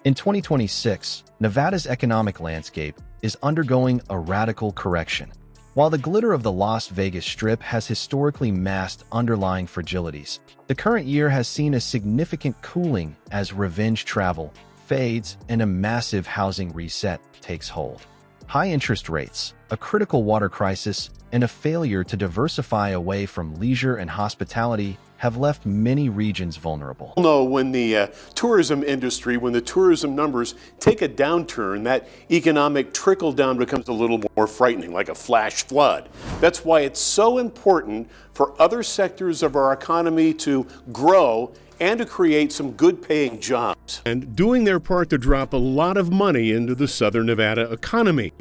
In 2026, Nevada's economic landscape is undergoing a radical correction. While the glitter of the Las Vegas Strip has historically masked underlying fragilities, the current year has seen a significant cooling as revenge travel fades and a massive housing reset takes hold. High interest rates, a critical water crisis, and a failure to diversify away from leisure and hospitality have left many regions vulnerable. No, when the tourism industry, when the tourism numbers take a downturn, that economic trickle down becomes a little more frightening, like a flash flood. That's why it's so important for other sectors of our economy to grow and to create some good paying jobs. And doing their part to drop a lot of money into the Southern Nevada economy.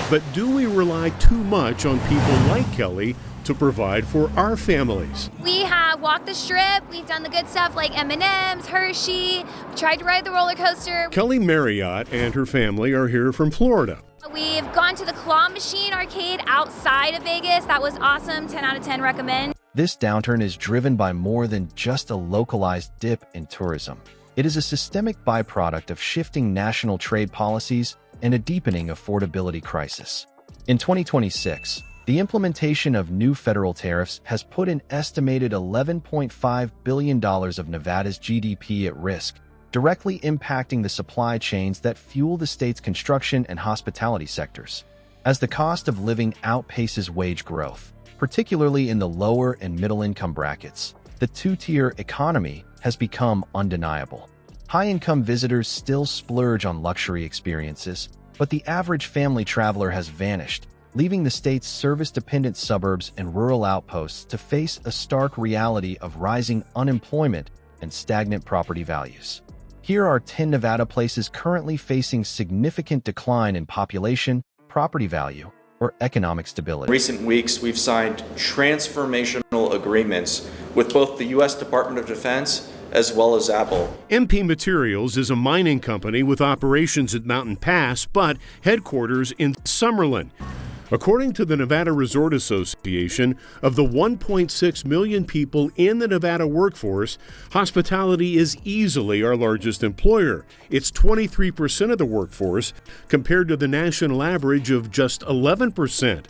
But do we rely too much on people like Kelly to provide for our families? We have walked the strip, we've done the good stuff like M&M's, Hershey, tried to ride the roller coaster. Kelly Marriott and her family are here from Florida. We've gone to the claw machine arcade outside of Vegas. That was awesome, 10 out of 10 recommend. This downturn is driven by more than just a localized dip in tourism. It is a systemic byproduct of shifting national trade policies and a deepening affordability crisis. In 2026, the implementation of new federal tariffs has put an estimated $11.5 billion of Nevada's GDP at risk, directly impacting the supply chains that fuel the state's construction and hospitality sectors. As the cost of living outpaces wage growth, particularly in the lower and middle-income brackets, the two-tier economy has become undeniable. High-income visitors still splurge on luxury experiences, but the average family traveler has vanished, leaving the state's service-dependent suburbs and rural outposts to face a stark reality of rising unemployment and stagnant property values. Here are 10 Nevada places currently facing significant decline in population, property value, or economic stability. In recent weeks, we've signed transformational agreements with both the U.S. Department of Defense as well as Apple. MP Materials is a mining company with operations at Mountain Pass, but headquarters in Summerlin. According to the Nevada Resort Association, of the 1.6 million people in the Nevada workforce, hospitality is easily our largest employer. It's 23% of the workforce, compared to the national average of just 11%.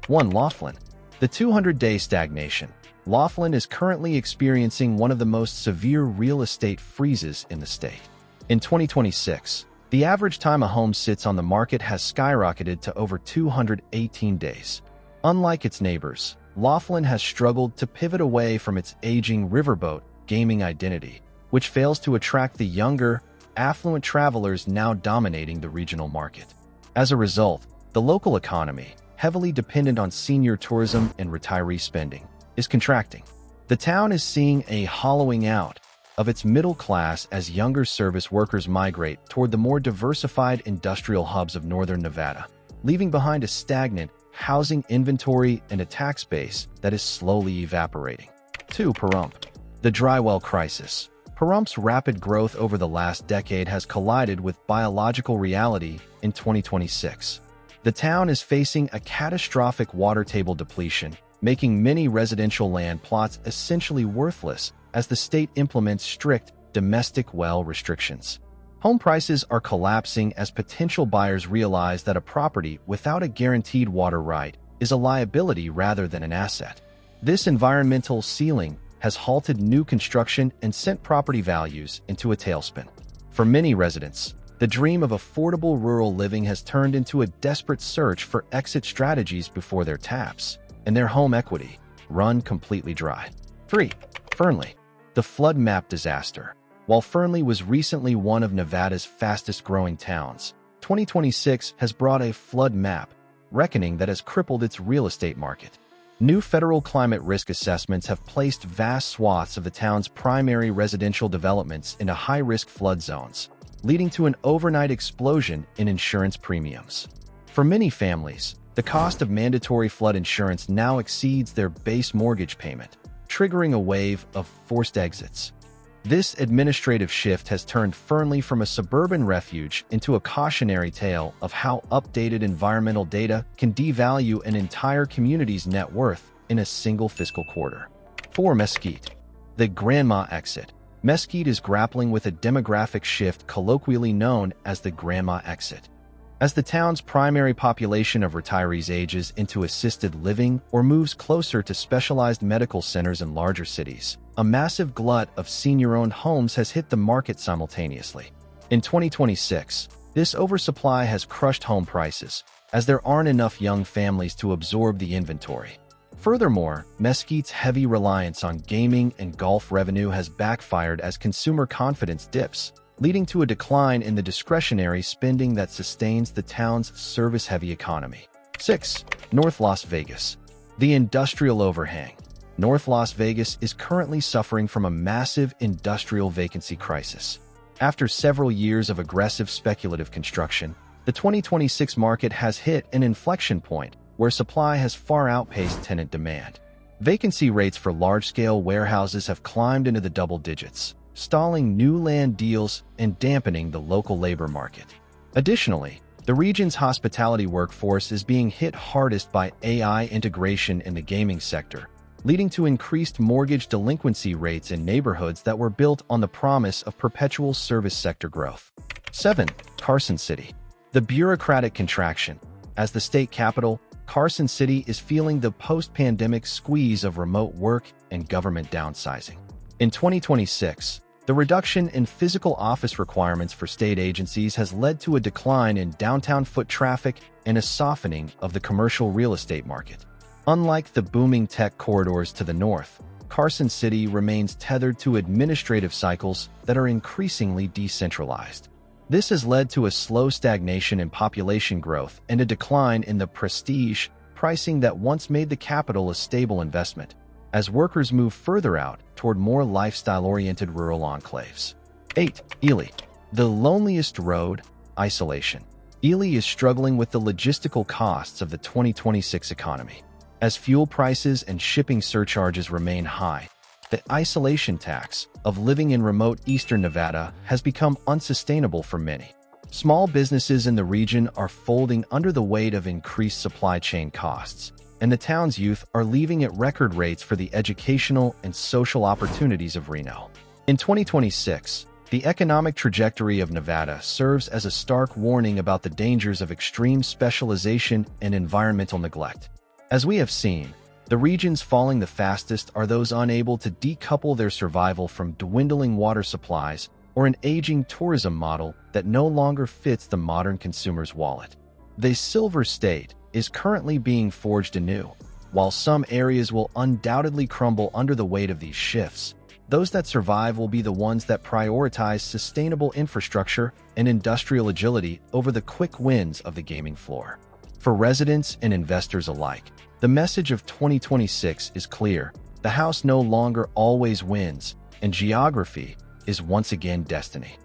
1. Laughlin. The 200-day stagnation. Laughlin is currently experiencing one of the most severe real estate freezes in the state. In 2026, the average time a home sits on the market has skyrocketed to over 218 days. Unlike its neighbors, Laughlin has struggled to pivot away from its aging riverboat gaming identity, which fails to attract the younger, affluent travelers now dominating the regional market. As a result, the local economy, heavily dependent on senior tourism and retiree spending, is contracting. The town is seeing a hollowing out of its middle class as younger service workers migrate toward the more diversified industrial hubs of northern Nevada, leaving behind a stagnant housing inventory and a tax base that is slowly evaporating. 2. Pahrump. The dry well crisis. Pahrump's rapid growth over the last decade has collided with biological reality in 2026. The town is facing a catastrophic water table depletion, making many residential land plots essentially worthless as the state implements strict domestic well restrictions. Home prices are collapsing as potential buyers realize that a property without a guaranteed water right is a liability rather than an asset. This environmental ceiling has halted new construction and sent property values into a tailspin. For many residents, the dream of affordable rural living has turned into a desperate search for exit strategies before their taps and their home equity run completely dry. 3. Fernley. The flood map disaster. While Fernley was recently one of Nevada's fastest-growing towns, 2026 has brought a flood map, reckoning that has crippled its real estate market. New federal climate risk assessments have placed vast swaths of the town's primary residential developments into high-risk flood zones, leading to an overnight explosion in insurance premiums. For many families, the cost of mandatory flood insurance now exceeds their base mortgage payment, triggering a wave of forced exits. This administrative shift has turned Fernley from a suburban refuge into a cautionary tale of how updated environmental data can devalue an entire community's net worth in a single fiscal quarter. 4. Mesquite. The grandma exit. Mesquite is grappling with a demographic shift colloquially known as the grandma exit. As the town's primary population of retirees ages into assisted living or moves closer to specialized medical centers in larger cities, a massive glut of senior-owned homes has hit the market simultaneously. In 2026, this oversupply has crushed home prices, as there aren't enough young families to absorb the inventory. Furthermore, Mesquite's heavy reliance on gaming and golf revenue has backfired as consumer confidence dips, leading to a decline in the discretionary spending that sustains the town's service-heavy economy. 6. North Las Vegas. The industrial overhang. North Las Vegas is currently suffering from a massive industrial vacancy crisis. After several years of aggressive speculative construction, the 2026 market has hit an inflection point where supply has far outpaced tenant demand. Vacancy rates for large-scale warehouses have climbed into the double digits, stalling new land deals and dampening the local labor market. Additionally, the region's hospitality workforce is being hit hardest by AI integration in the gaming sector, leading to increased mortgage delinquency rates in neighborhoods that were built on the promise of perpetual service sector growth. 7. Carson City. The bureaucratic contraction. As the state capital, Carson City is feeling the post-pandemic squeeze of remote work and government downsizing. In 2026, the reduction in physical office requirements for state agencies has led to a decline in downtown foot traffic and a softening of the commercial real estate market. Unlike the booming tech corridors to the north, Carson City remains tethered to administrative cycles that are increasingly decentralized. This has led to a slow stagnation in population growth and a decline in the prestige pricing that once made the capital a stable investment, as workers move further out toward more lifestyle-oriented rural enclaves. 8. Ely. The loneliest road, isolation. Ely is struggling with the logistical costs of the 2026 economy. As fuel prices and shipping surcharges remain high, the isolation tax of living in remote eastern Nevada has become unsustainable for many. Small businesses in the region are folding under the weight of increased supply chain costs, and the town's youth are leaving at record rates for the educational and social opportunities of Reno. In 2026, the economic trajectory of Nevada serves as a stark warning about the dangers of extreme specialization and environmental neglect. As we have seen, the regions falling the fastest are those unable to decouple their survival from dwindling water supplies or an aging tourism model that no longer fits the modern consumer's wallet. The Silver State is currently being forged anew. While some areas will undoubtedly crumble under the weight of these shifts, those that survive will be the ones that prioritize sustainable infrastructure and industrial agility over the quick wins of the gaming floor. For residents and investors alike, the message of 2026 is clear. The house no longer always wins, and geography is once again destiny.